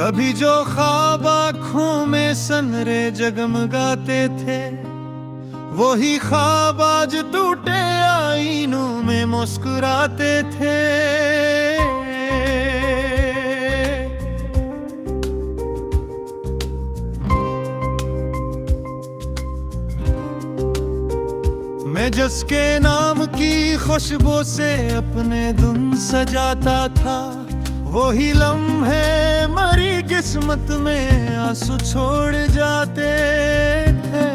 कभी जो ख्वाब आँखों में सनरे जगमगाते थे, वही ख्वाब आज टूटे आईनों में मुस्कुराते थे। मैं जिसके नाम की खुशबू से अपने धुन सजाता था, वही लम्हे मरी किस्मत में आंसू छोड़ जाते थे।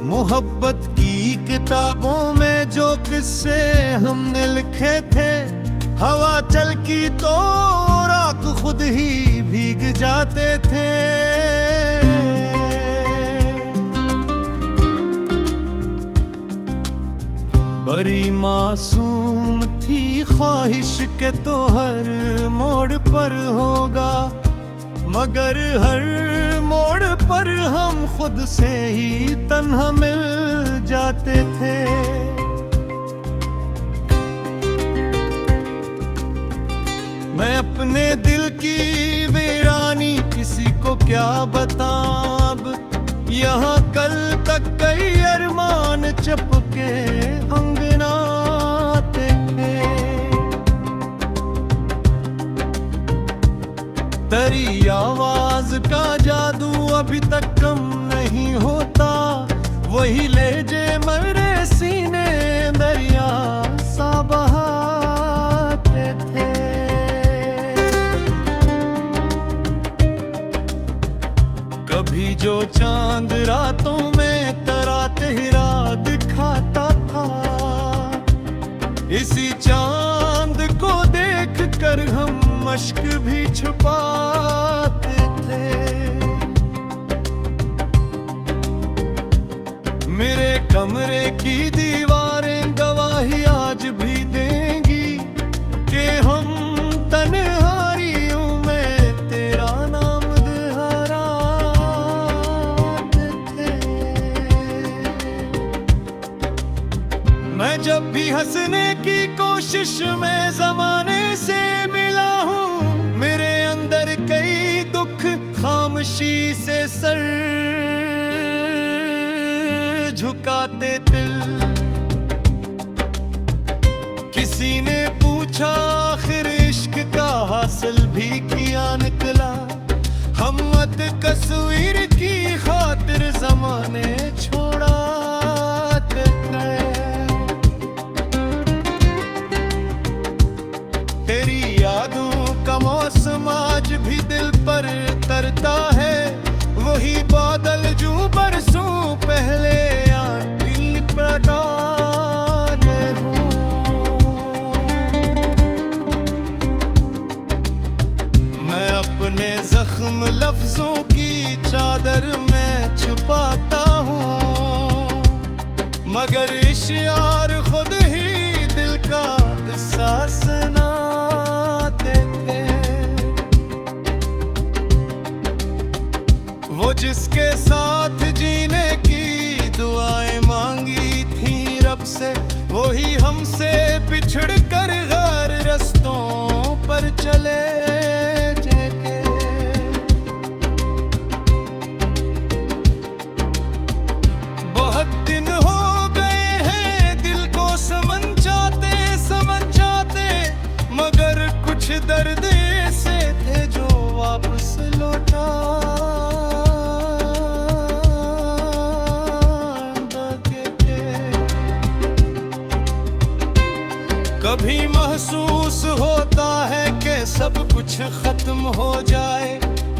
मोहब्बत की किताबों में जो किस्से हमने लिखे थे, हवा चल की तो राख खुद ही भीग जाते थे। बड़ी मासूम थी ख्वाहिश के तो हर मोड़ पर होगा, मगर हर मोड़ पर हम खुद से ही तन्हा मिल जाते थे। मैं अपने दिल की वीरानी किसी को क्या बताऊं, अब यहाँ कल तक कई अरमान चपके अंगनाते थे। तेरी आवाज का जादू अभी तक कम नहीं होता, वही लहजे मेरे सीने दरिया सा बहाते थे। कभी जो चांद रातों में तरा तेरा दिखाता था, इसी चांद को देख कर हम मश्क भी छुपाते थे। मेरे कमरे की दीवारें गवाही आज भी देंगी कि हम तन्हाइयों में तेरा नाम दोहराते थे। मैं जब भी हंसने की कोशिश में जमाने से मिला हूँ, मेरे अंदर कई दुख खामोशी से सर झुकाते दिल। किसी ने पूछा आखिर इश्क का हासिल भी किया निकला, हम मत कसूर की खातिर जमाने छोड़ा गए। तेरी यादों का मौसम आज भी दिल पर तरता है, वही बादल जो बरसों पहले आंधी पटाने हूँ। मैं अपने जख्म लफ्जों की चादर में छुपाता हूँ, मगर इश्यार खुद ही दिल का एहसास सुनाते थे। वो जिसके साथ जीने की दुआएं मांगी थी रब से, वही हमसे बिछड़ कर गैर रस्तों पर चले जाके। बहुत दिन हो गए हैं दिल को समझाते समझाते, मगर कुछ दर्द ऐसे थे जो वापस लौटा। कभी महसूस होता है कि सब कुछ खत्म हो जाए,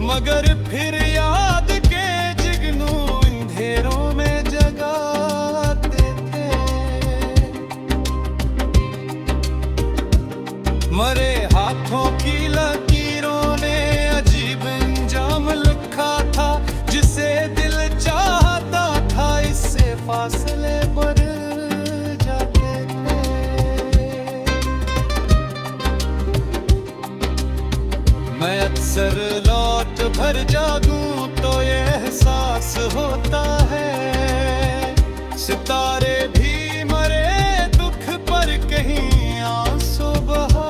मगर फिर याद के जिगनू अंधेरों में जगाते थे। मरे हाथों की लकीरों ने अजीब अंजाम लिखा था, जिसे दिल चाहता था इससे फासले बढ़ जाते थे। मैं अक्सर लौट भर जागूं तो ये एहसास होता है, सितारे भी मरे दुख पर कहीं आंसू बहा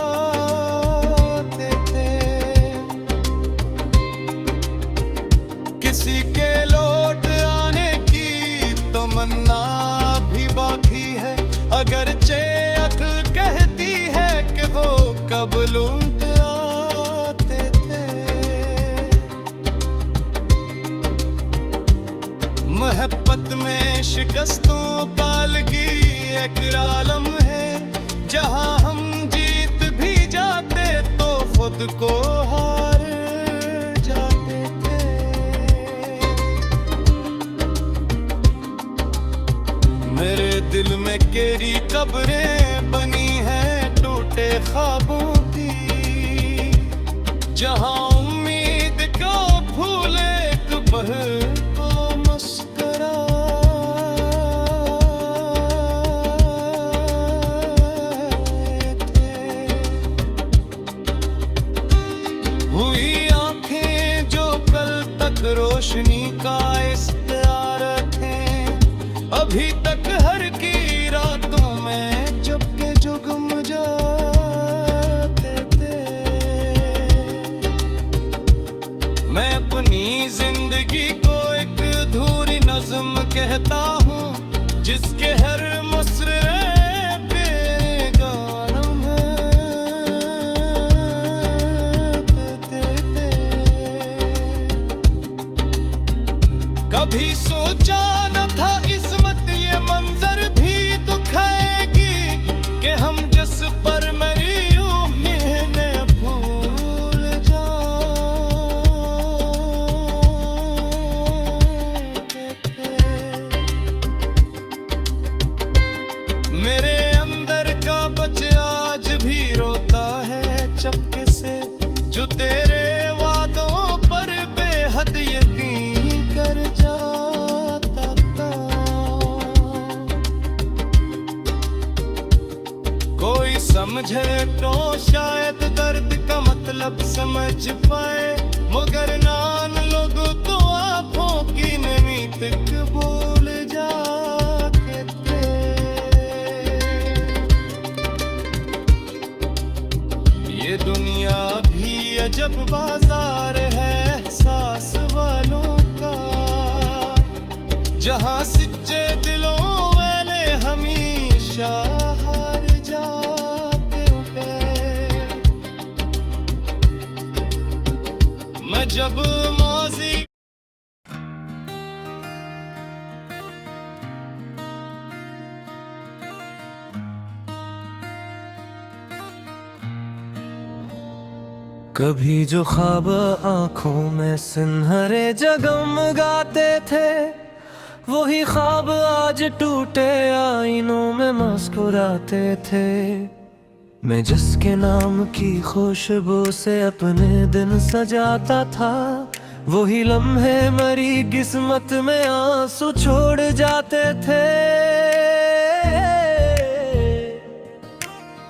मोहब्बत में शिकस्तों कालगी एक आलम है, जहां हम जीत भी जाते तो खुद को हार जाते थे। मेरे दिल में केरी कब्रें बनी हैं टूटे ख्वाबों की, जहां उम्मीद को फूले पहर को मुस्कुरा हुई आंखें जो कल तक रोशनी का इख्तियार रखें, अभी तक हर की रातों में चुपके जुगम जाते थे। मैं अपनी जिंदगी को एक अधूरी नज़्म कहता हूँ, जिसके हर मुसरे पे गानम है। कभी सोचा न था किस्मत ये मंजर भी दिखाएगी, कि हम जिस पर मरी उम्मीदें भूल जाते थे। मेरे अंदर का बच्चा आज भी रोता है चपके से, जो तेरे वादों पर बेहद यकीन कर जाता था। कोई समझे तो शायद दर्द का मतलब समझ पाए, मगर नान लोग तो आंखों की नमी तक भूल जाते थे। ये दुनिया भी अजब बाजार है एहसास वालों का, जहां सच्चे दिलों वाले हमेशा हार जाते हैं। मैं जब मौजी कभी जो ख्वाब आंखों में सुनहरे जगमगाते थे, वही ख्वाब आज टूटे आईनों में मुस्कुराते थे। मैं जिसके नाम की खुशबू से अपने दिन सजाता था, वही लम्हे मरी किस्मत में आंसू छोड़ जाते थे।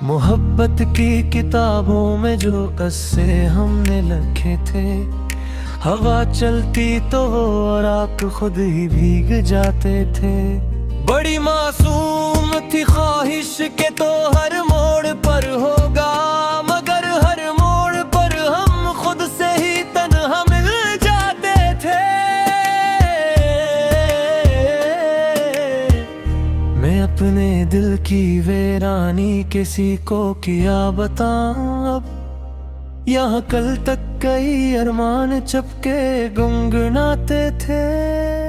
मोहब्बत की किताबों में जो कस्से हमने लिखे थे, हवा चलती तो वो और आप खुद ही भीग जाते थे। बड़ी मासूम थी ख्वाहिश के तो हर मोड़ पर होगा, मगर हर मोड़ पर हम खुद से ही तन्हा मिल जाते थे। मैं अपने दिल की वीरानी किसी को किया बताऊं अब, यहाँ कल तक कई अरमान चपके गुनगुनाते थे।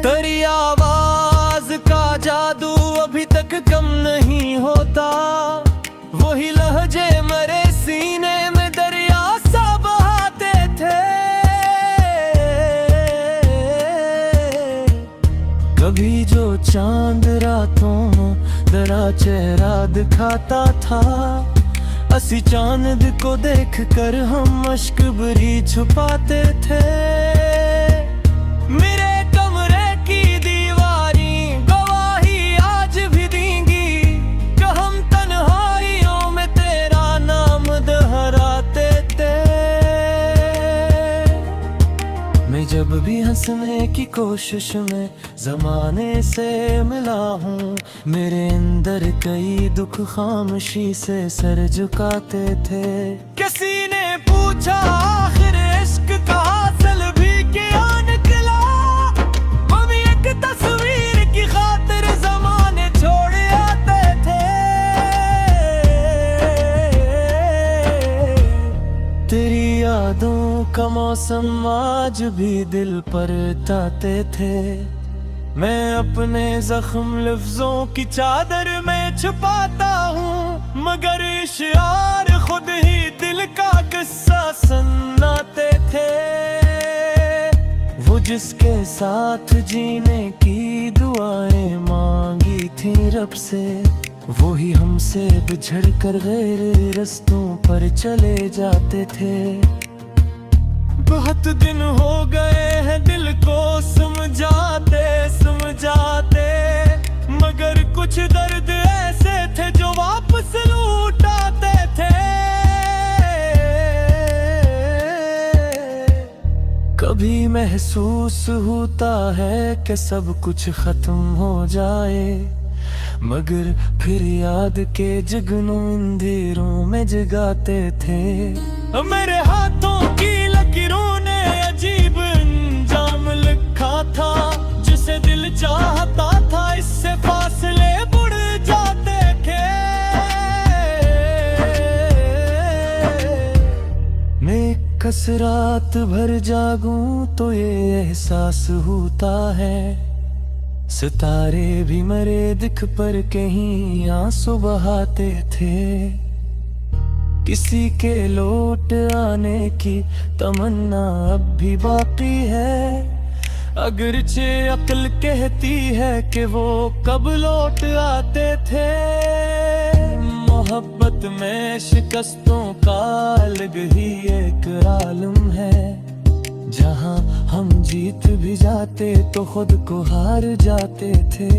तेरी आवाज का जादू अभी तक कम नहीं होता, वही लहजे मेरे सीने में दरिया सा बहाते थे। कभी जो चांद रातों तेरा चेहरा दिखाता था, असी चांद को देखकर हम अश्क भरी छुपाते थे। मेरे कमरे की दीवारी गवाही आज भी देंगी, कि हम तन्हाइयों में तेरा नाम दोहराते थे। मैं जब भी हंसने की कोशिश में जमाने से मिला हूँ, मेरे अंदर कई दुख खामोशी से सर झुकाते थे। किसी ने पूछा आखिर इश्क का हासिल भी क्या निकला, हम एक तस्वीर की खातिर जमाने छोड़ आते थे। तेरी यादों का मौसम आज भी दिल पर ताते थे। मैं अपने जख्म लफ्जों की चादर में छुपाता हूँ, मगर इशार खुद ही दिल का किस्सा सुनाते थे। वो जिसके साथ जीने की दुआएं मांगी थी रब से, वो ही हमसे बिछड़ कर गैर रस्तों पर चले जाते थे। बहुत दिन हो गए हैं दिल को समझाते समझाते, मगर कुछ दर्द ऐसे थे जो वापस लौट आते थे। कभी महसूस होता है कि सब कुछ खत्म हो जाए, मगर फिर याद के जगनों अंधेरों में जगाते थे। मेरे हाथों की लकीरों ने अजीब अंजाम लिखा था, जिसे दिल चाहता था इससे फासले बढ़ जाते थे। मैं कस रात भर जागूं तो ये एहसास होता है, सितारे भी मरे दिख पर कहीं आंसू बहाते थे। किसी के लौट आने की तमन्ना अब भी बाकी है, अगरचे अक्ल कहती है कि वो कब लौट आते थे। मोहब्बत में शिकस्तों का अलग ही एक आलम है, जहां हम जीत भी जाते तो खुद को हार जाते थे।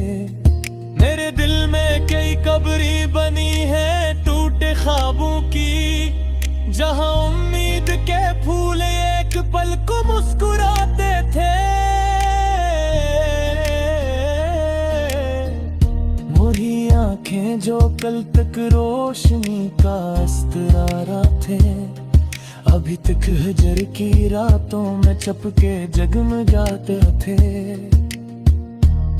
मेरे दिल में कई कब्रें बनी है टूटे ख्वाबों की, जहां उम्मीद के फूल एक पल को मुस्कुराते थे। वही आंखें जो कल तक रोशनी का इस्तरारा थे, अभी तक हजर की रातों में चपके जगमगाते थे।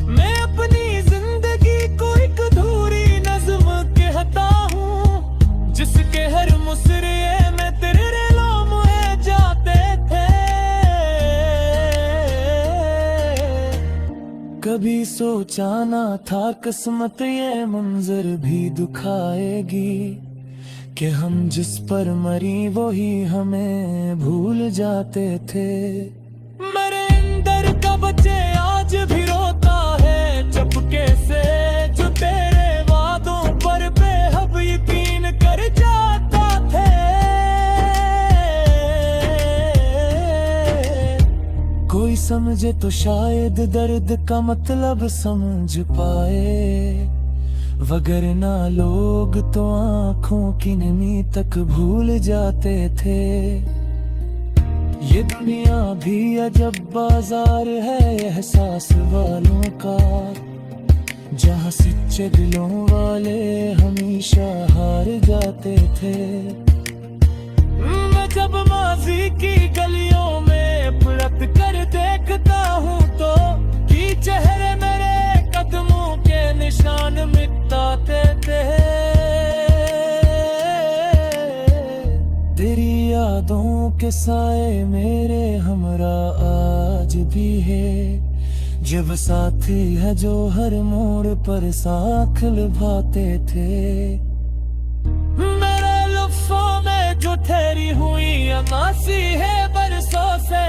मैं अपनी जिंदगी को एक अधूरी नज़्म कहता हूँ, जिसके हर मुसरे में तेरे लम्हे जाते थे। कभी सोचा ना था किस्मत ये मंजर भी दुखाएगी, कि हम जिस पर मरी वही हमें भूल जाते थे। मेरे अंदर का बच्चे आज भी रोता है चुपके से, जो तेरे वादों पर बेहद यकीन कर जाता थे। कोई समझे तो शायद दर्द का मतलब समझ पाए, वगरना लोग तो आंखों की नमी तक भूल जाते थे। ये दुनिया भी अजब बाजार है एहसास वालों का, जहाँ सच्चे दिलों वाले हमेशा हार जाते थे। मैं जब माजी की गलियों में पलट कर देखता हूँ तो कि चेहरे मेरे कदमों के निशान मिटाते थे। तेरी यादों के साए मेरे हमरा आज भी है, जब साथी है जो हर मोड़ पर साथ निभाते थे। मेरे लफ्ज़ों में जो ठहरी हुई अमासी है बरसों से,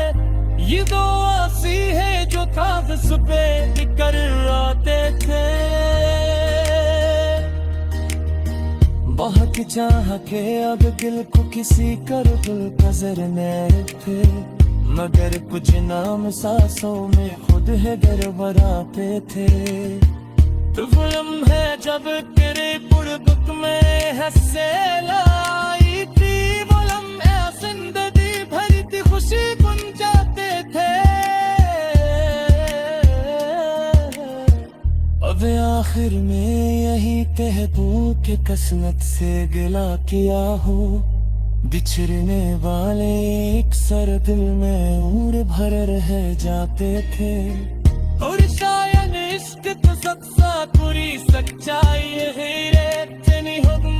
ये दो आसी है जो कागज पे निकल आते थे। बहुत चाह के अब दिल को किसी कर गुजरने थे, मगर कुछ नाम सांसों में खुद है गड़बड़ाते थे। वो लम्हे जब तेरे बुड़बुक में हंसे लाई थी, वो लम्हे जिंदगी भरी थी खुशी बन जाते थे। अब आखिर में यही कह दूं कि किस्मत से गिला किया हो, बिछड़ने वाले एक सर दिल में उम्र भर रह जाते थे। और शायद इश्क तो सबसे बुरी सच्चाई है रे, इतनी हो तुम